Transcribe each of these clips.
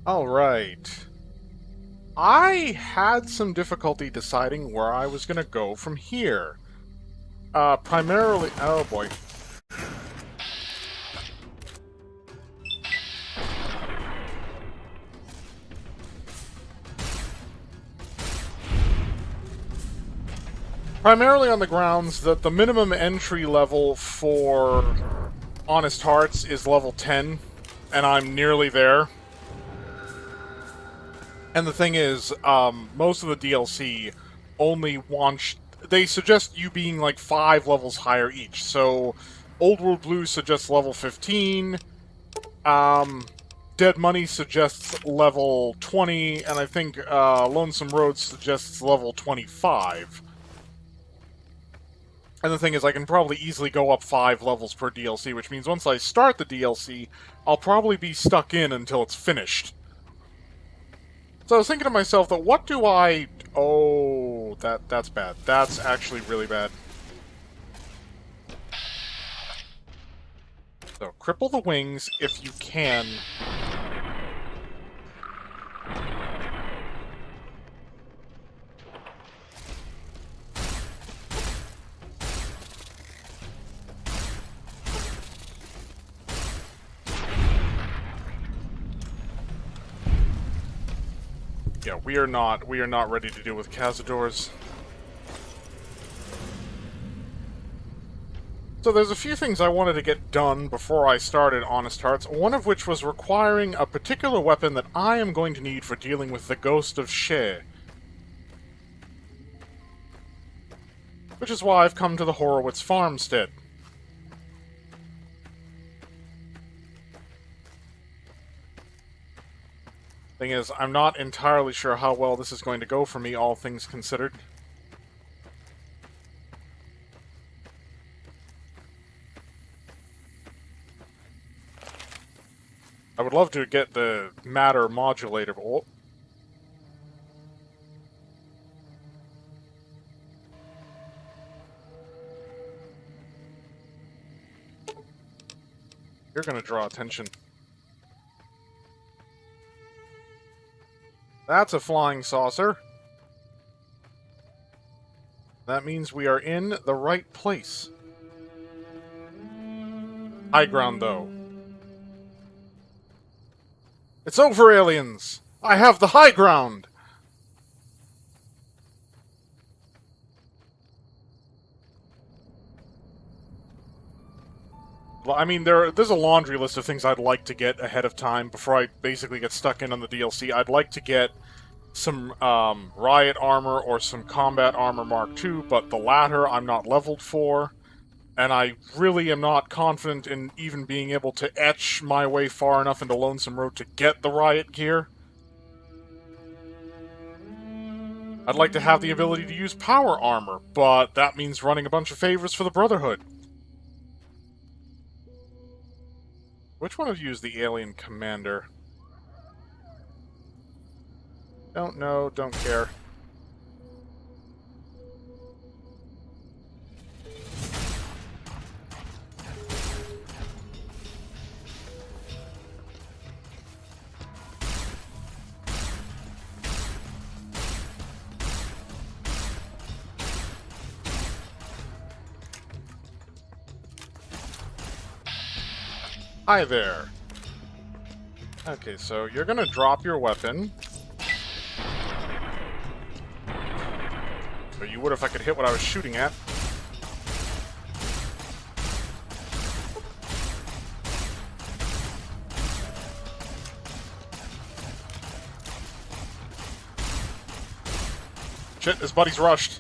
Alright. I had some difficulty deciding where I was gonna go from here. Primarily... Oh boy. Primarily on the grounds that the minimum entry level for Honest Hearts is level 10, and I'm nearly there. And the thing is, most of the DLC only wants... They suggest you being like 5 levels higher each. So, Old World Blue suggests level 15, Dead Money suggests level 20, and I think Lonesome Road suggests level 25. And the thing is, I can probably easily go up 5 levels per DLC, which means once I start the DLC, I'll probably be stuck in until it's finished. So I was thinking to myself that what do I... Oh, that's bad. That's actually really bad. So, cripple the wings if you can. Yeah, we are not ready to deal with Cazadors. So there's a few things I wanted to get done before I started Honest Hearts, one of which was requiring a particular weapon that I am going to need for dealing with the Ghost of She. Which is why I've come to the Horowitz Farmstead. Thing is, I'm not entirely sure how well this is going to go for me, all things considered. I would love to get the matter modulator, but... Oh. You're gonna draw attention. That's a flying saucer. That means we are in the right place. High ground, though. It's over, aliens! I have the high ground! Well, I mean, there's a laundry list of things I'd like to get ahead of time before I basically get stuck in on the DLC. I'd like to get some riot armor or some combat armor Mark II, but the latter I'm not leveled for, and I really am not confident in even being able to etch my way far enough into Lonesome Road to get the riot gear. I'd like to have the ability to use power armor, but that means running a bunch of favors for the Brotherhood. Which one of you is the alien commander? Don't know, don't care. Hi there. Okay, so you're gonna drop your weapon. So you would if I could hit what I was shooting at. Shit, his buddy's rushed.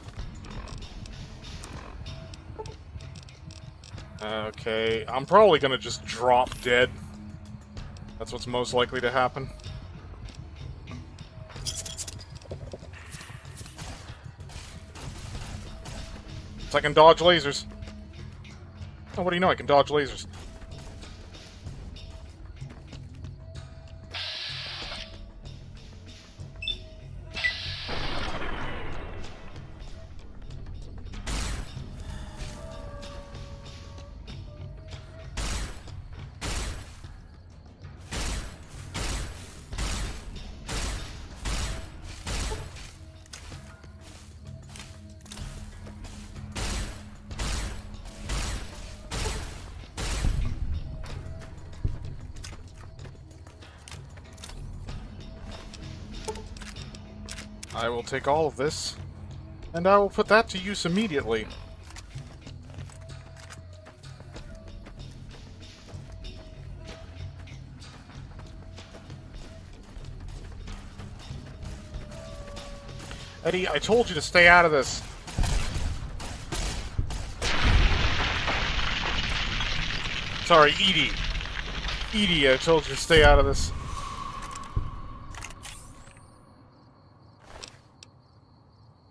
Okay, I'm probably gonna just drop dead. That's what's most likely to happen. So I can dodge lasers. Oh, what do you know? I can dodge lasers. I will take all of this, and I will put that to use immediately. Eddie, I told you to stay out of this. Sorry, Edie. Edie, I told you to stay out of this.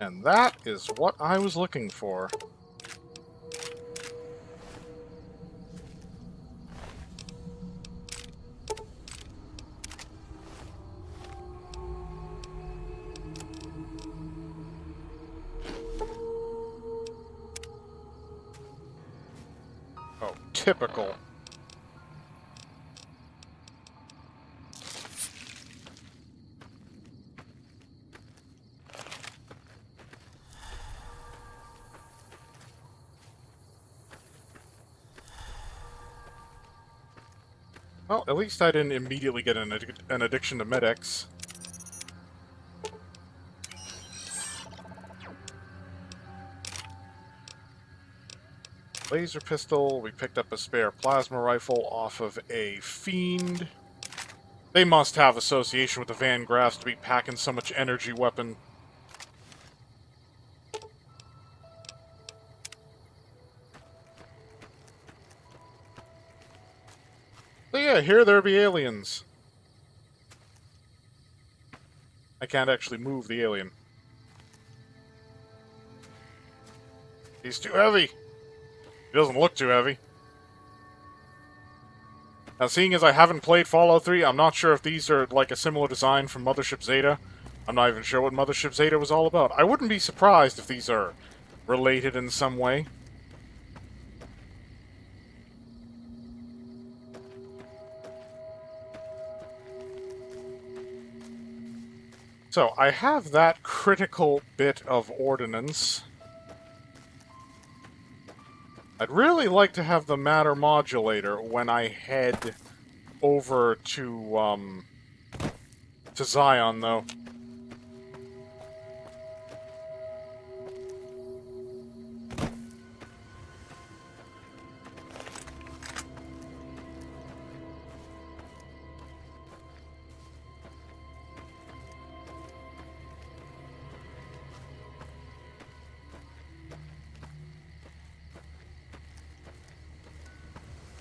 And that is what I was looking for. Oh, typical. Well, at least I didn't immediately get an addiction to Med-X. Laser pistol, we picked up a spare plasma rifle off of a fiend. They must have association with the Van Graffs to be packing so much energy weapon. So yeah, here there be aliens. I can't actually move the alien. He's too heavy. He doesn't look too heavy. Now, seeing as I haven't played Fallout 3, I'm not sure if these are like a similar design from Mothership Zeta. I'm not even sure what Mothership Zeta was all about. I wouldn't be surprised if these are related in some way. So, I have that critical bit of ordnance. I'd really like to have the matter modulator when I head over to Zion, though.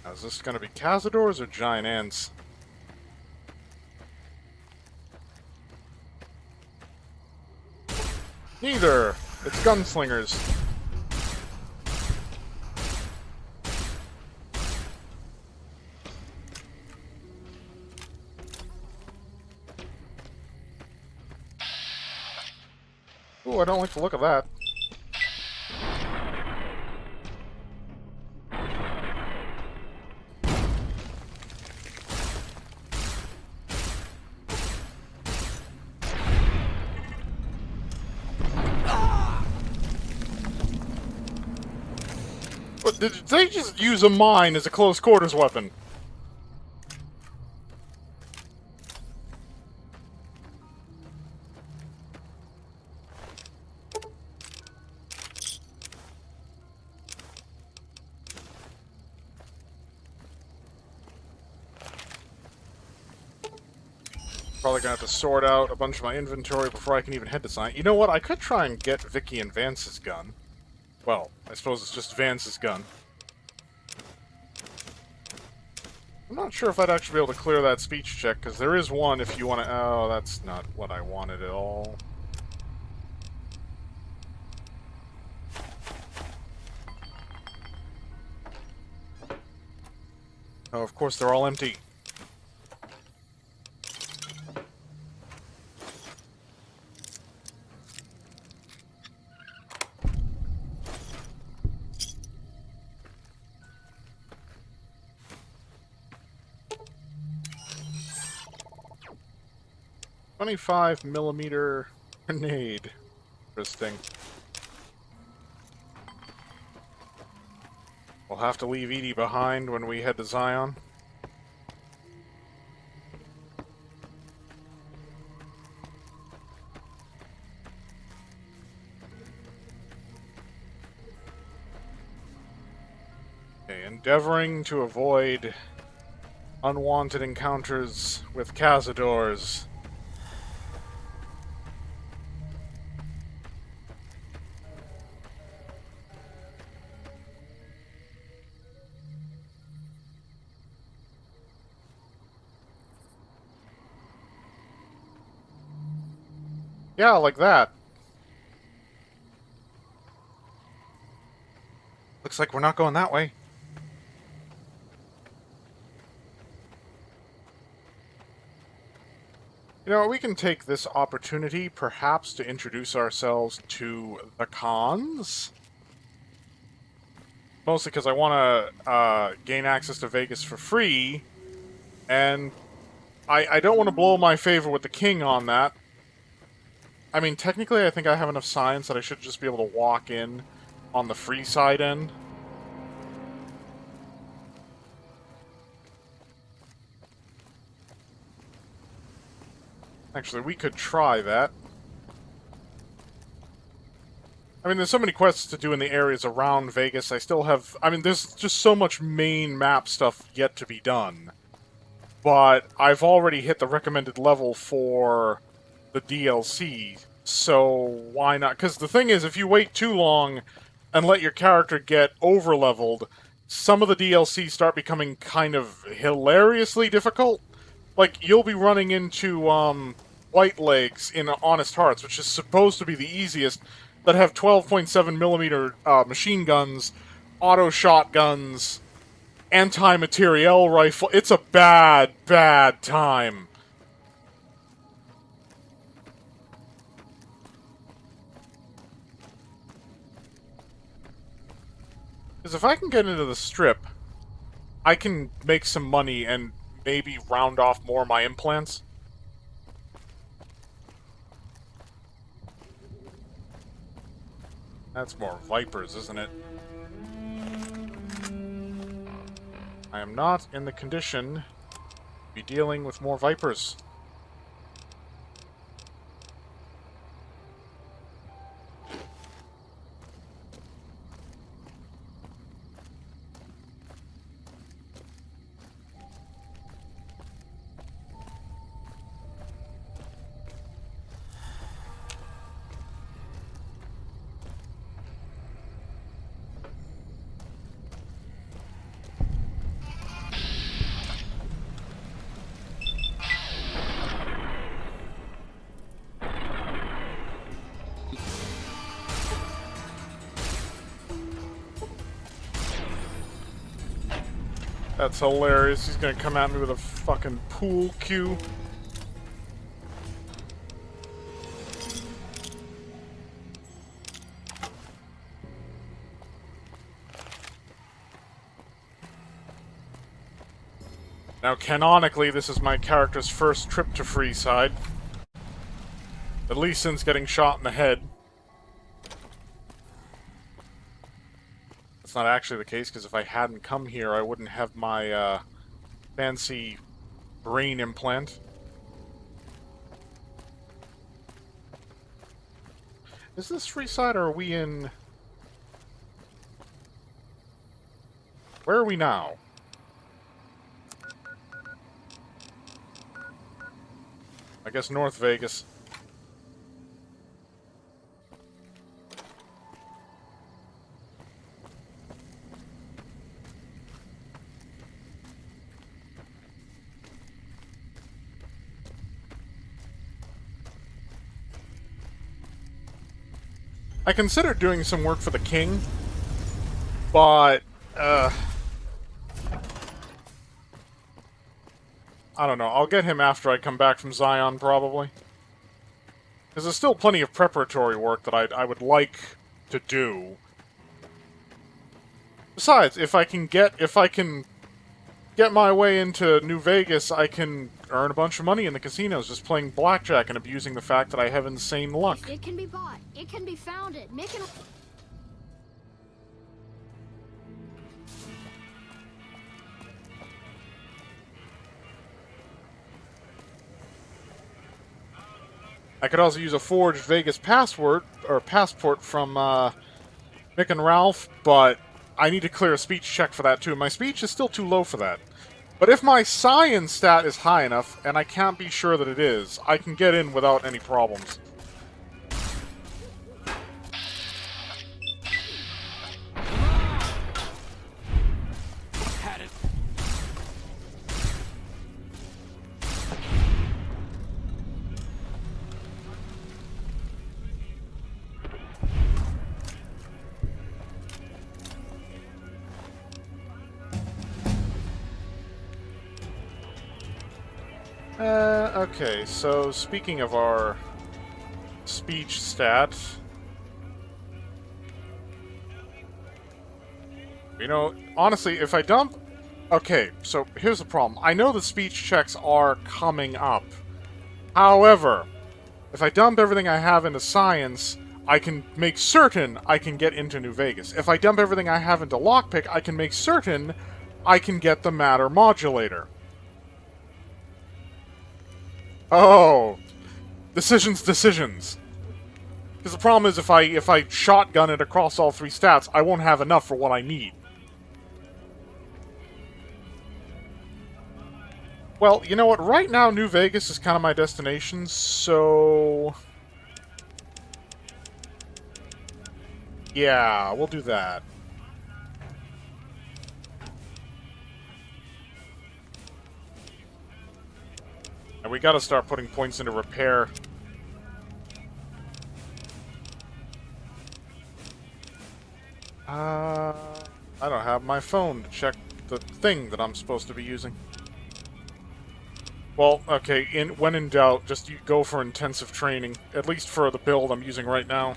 Now, is this going to be Cazadors or giant ants? Neither! It's gunslingers. Ooh, I don't like the look of that. But did they just use a mine as a close quarters weapon? Probably gonna have to sort out a bunch of my inventory before I can even head to Zion. You know what? I could try and get Vicky and Vance's gun. Well, I suppose it's just Vance's gun. I'm not sure if I'd actually be able to clear that speech check, because there is one if you want to... Oh, that's not what I wanted at all. Oh, of course, they're all empty. .25mm grenade. Interesting. We'll have to leave Edie behind when we head to Zion. Okay, endeavoring to avoid unwanted encounters with cazadors. Yeah, like that. Looks like we're not going that way. You know, we can take this opportunity, perhaps, to introduce ourselves to the cons. Mostly because I want to gain access to Vegas for free, and I don't want to blow my favor with the king on that. I mean, technically, I think I have enough science that I should just be able to walk in on the free side end. Actually, we could try that. I mean, there's so many quests to do in the areas around Vegas. I still have... I mean, there's just so much main map stuff yet to be done. But I've already hit the recommended level for the DLC, so why not? Because the thing is, if you wait too long and let your character get over-leveled, some of the DLC start becoming kind of hilariously difficult. Like, you'll be running into, White Legs in Honest Hearts, which is supposed to be the easiest, that have 12.7mm machine guns, auto shotguns, anti-materiel rifle. It's a bad, bad time. Because if I can get into the Strip, I can make some money and maybe round off more of my implants. That's more Vipers, isn't it? I am not in the condition to be dealing with more Vipers. That's hilarious. He's gonna come at me with a fucking pool cue. Now, canonically, this is my character's first trip to Freeside. At least since getting shot in the head. That's not actually the case, because if I hadn't come here, I wouldn't have my, fancy brain implant. Is this Freeside, or are we in... Where are we now? I guess North Vegas. I considered doing some work for the king, but, I don't know. I'll get him after I come back from Zion, probably. Because there's still plenty of preparatory work that I would like to do. Besides, if I can get my way into New Vegas, I can earn a bunch of money in the casinos just playing blackjack and abusing the fact that I have insane luck. It can be bought. It can be founded. Making. I could also use a forged Vegas passport from Mick and Ralph, but I need to clear a speech check for that too. My speech is still too low for that. But if my science stat is high enough, and I can't be sure that it is, I can get in without any problems. Okay, so speaking of our speech stat, you know, honestly, if I dump... Okay, so here's the problem. I know the speech checks are coming up. However, if I dump everything I have into science, I can make certain I can get into New Vegas. If I dump everything I have into lockpick, I can make certain I can get the matter modulator. Oh, decisions. Because the problem is, if I shotgun it across all three stats, I won't have enough for what I need. Well, you know what? Right now, New Vegas is kind of my destination, so... yeah, we'll do that. And we gotta start putting points into repair. I don't have my phone to check the thing that I'm supposed to be using. Well, okay, when in doubt, just go for intensive training, at least for the build I'm using right now.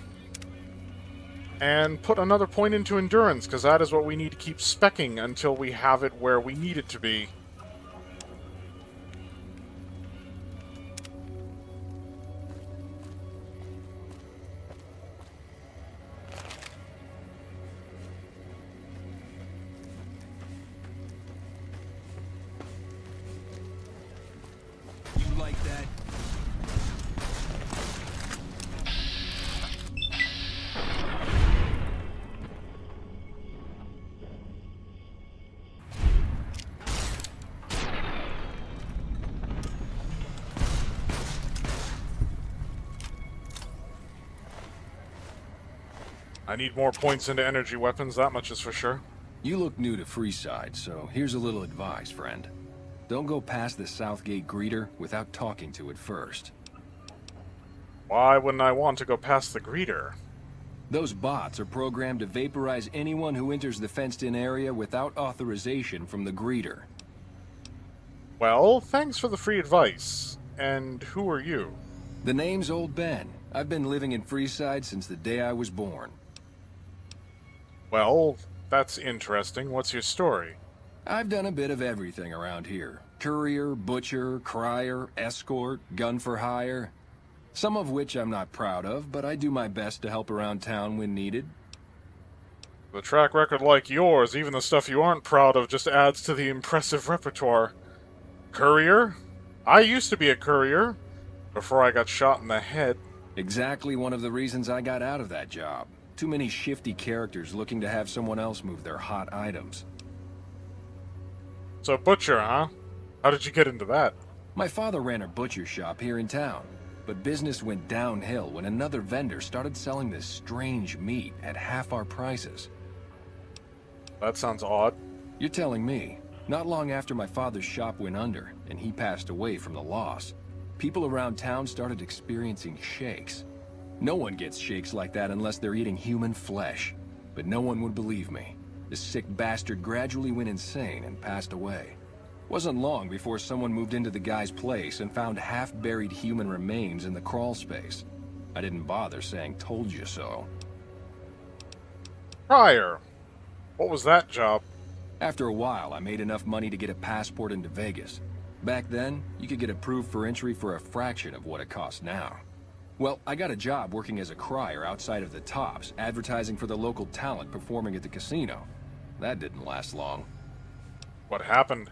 And put another point into endurance, because that is what we need to keep speccing until we have it where we need it to be. You like that? I need more points into energy weapons, that much is for sure. You look new to Freeside, so here's a little advice, friend. Don't go past the Southgate greeter without talking to it first. Why wouldn't I want to go past the greeter? Those bots are programmed to vaporize anyone who enters the fenced-in area without authorization from the greeter. Well, thanks for the free advice. And who are you? The name's Old Ben. I've been living in Freeside since the day I was born. Well, that's interesting. What's your story? I've done a bit of everything around here. Courier, butcher, crier, escort, gun for hire. Some of which I'm not proud of, but I do my best to help around town when needed. The track record like yours, even the stuff you aren't proud of, just adds to the impressive repertoire. Courier? I used to be a courier, before I got shot in the head. Exactly one of the reasons I got out of that job. Too many shifty characters looking to have someone else move their hot items. So butcher, huh? How did you get into that? My father ran a butcher shop here in town, but business went downhill when another vendor started selling this strange meat at half our prices. That sounds odd. You're telling me. Not long after my father's shop went under, and he passed away from the loss, people around town started experiencing shakes. No one gets shakes like that unless they're eating human flesh. But no one would believe me. The sick bastard gradually went insane and passed away. Wasn't long before someone moved into the guy's place and found half-buried human remains in the crawl space. I didn't bother saying told you so. Crier. What was that job? After a while, I made enough money to get a passport into Vegas. Back then, you could get approved for entry for a fraction of what it costs now. Well, I got a job working as a crier outside of the Tops, advertising for the local talent performing at the casino. That didn't last long. What happened?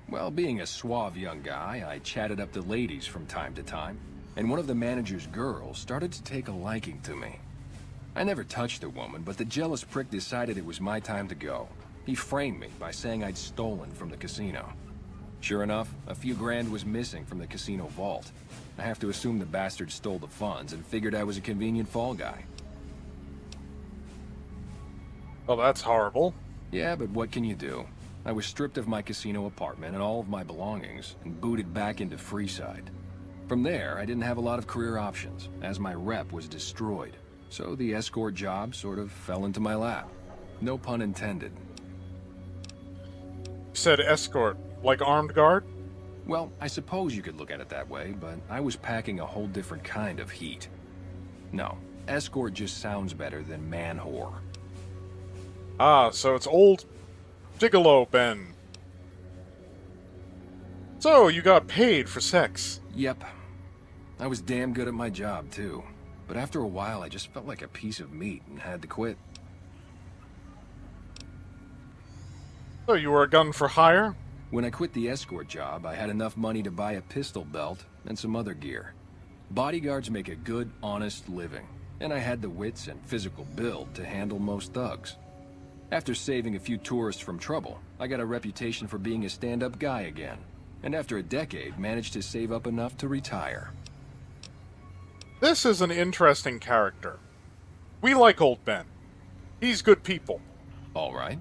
Well, being a suave young guy, I chatted up the ladies from time to time, and one of the manager's girls started to take a liking to me. I never touched the woman, but the jealous prick decided it was my time to go. He framed me by saying I'd stolen from the casino. Sure enough, a few grand was missing from the casino vault. I have to assume the bastard stole the funds and figured I was a convenient fall guy. Well, that's horrible. Yeah, but what can you do? I was stripped of my casino apartment and all of my belongings and booted back into Freeside. From there, I didn't have a lot of career options, as my rep was destroyed. So the escort job sort of fell into my lap. No pun intended. You said escort, like armed guard? Well, I suppose you could look at it that way, but I was packing a whole different kind of heat. No, escort just sounds better than man-whore. Ah, so it's old Gigolo Ben. So, you got paid for sex. Yep. I was damn good at my job, too. But after a while, I just felt like a piece of meat and had to quit. So, you were a gun for hire? When I quit the escort job, I had enough money to buy a pistol belt and some other gear. Bodyguards make a good, honest living, and I had the wits and physical build to handle most thugs. After saving a few tourists from trouble, I got a reputation for being a stand-up guy again, and after a decade, managed to save up enough to retire. This is an interesting character. We like old Ben. He's good people. All right.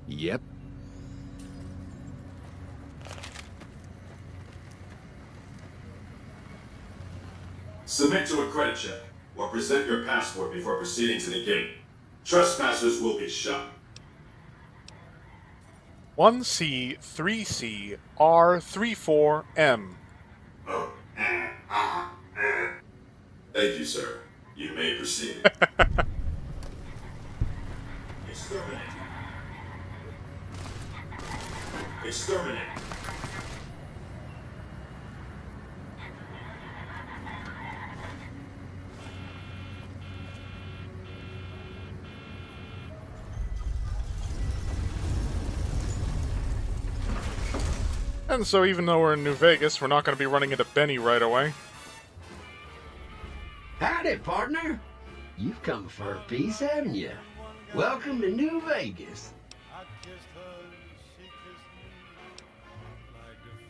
Yep. Submit to a credit check, or present your passport before proceeding to the gate. Trespassers will be shot. 1C, 3C, R34M. Oh, Thank you, sir. You may proceed. Exterminate. Exterminate. And so even though we're in New Vegas, we're not going to be running into Benny right away. Howdy, partner. You've come for a piece, haven't you? Welcome to New Vegas.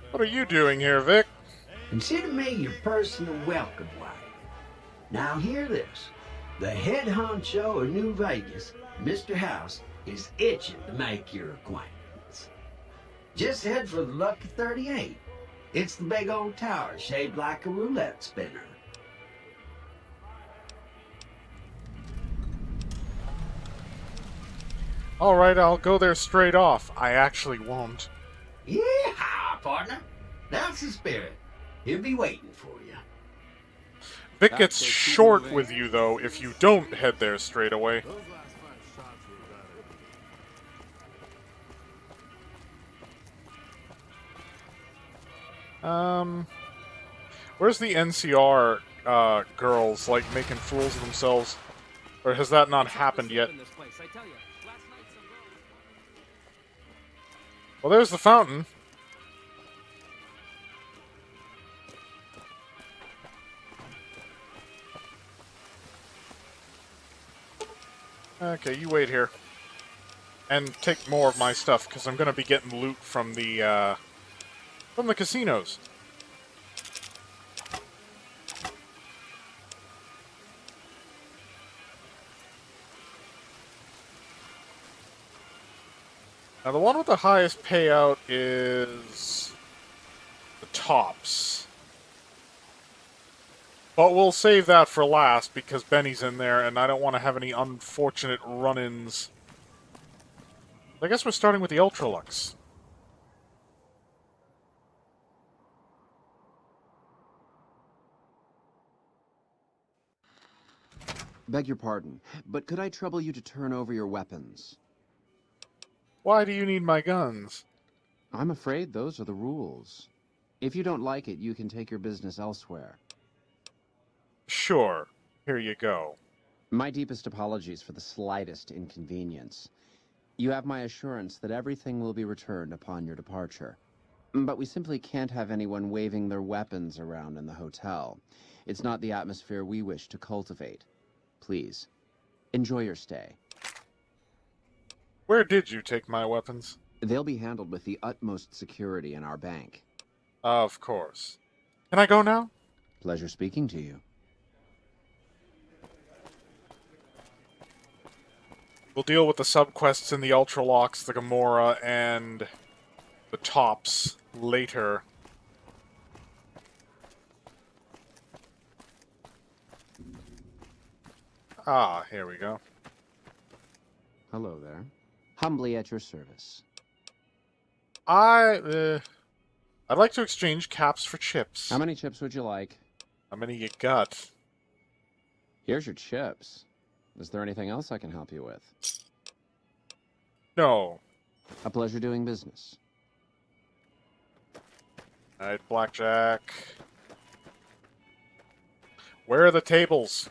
What are you doing here, Vic? Consider me your personal welcome wagon. Now hear this. The head honcho of New Vegas, Mr. House, is itching to make your acquaintance. Just head for the Lucky 38. It's the big old tower shaped like a roulette spinner. Alright, I'll go there straight off. I actually won't. Yeah, partner. That's the spirit. He'll be waiting for you. Vic gets short with you, though, if you don't head there straight away. Where's the NCR, girls, like, making fools of themselves? Or has that not happened yet? Well, there's the fountain. Okay, you wait here. And take more of my stuff, because I'm going to be getting loot from the casinos. Now, the one with the highest payout is the tops. But we'll save that for last, because Benny's in there, and I don't want to have any unfortunate run-ins. I guess we're starting with the Ultralux. Beg your pardon, but could I trouble you to turn over your weapons? Why do you need my guns? I'm afraid those are the rules. If you don't like it, you can take your business elsewhere. Sure. Here you go. My deepest apologies for the slightest inconvenience. You have my assurance that everything will be returned upon your departure. But we simply can't have anyone waving their weapons around in the hotel. It's not the atmosphere we wish to cultivate. please. Enjoy your stay. Where did you take my weapons? They'll be handled with the utmost security in our bank. Of course. Can I go now? Pleasure speaking to you. We'll deal with the subquests in the Ultralocks, the Gamora, and the Tops later. Ah, here we go. Hello there. Humbly at your service. I'd like to exchange caps for chips. How many chips would you like? How many you got? Here's your chips. Is there anything else I can help you with? No. A pleasure doing business. Alright, blackjack. Where are the tables?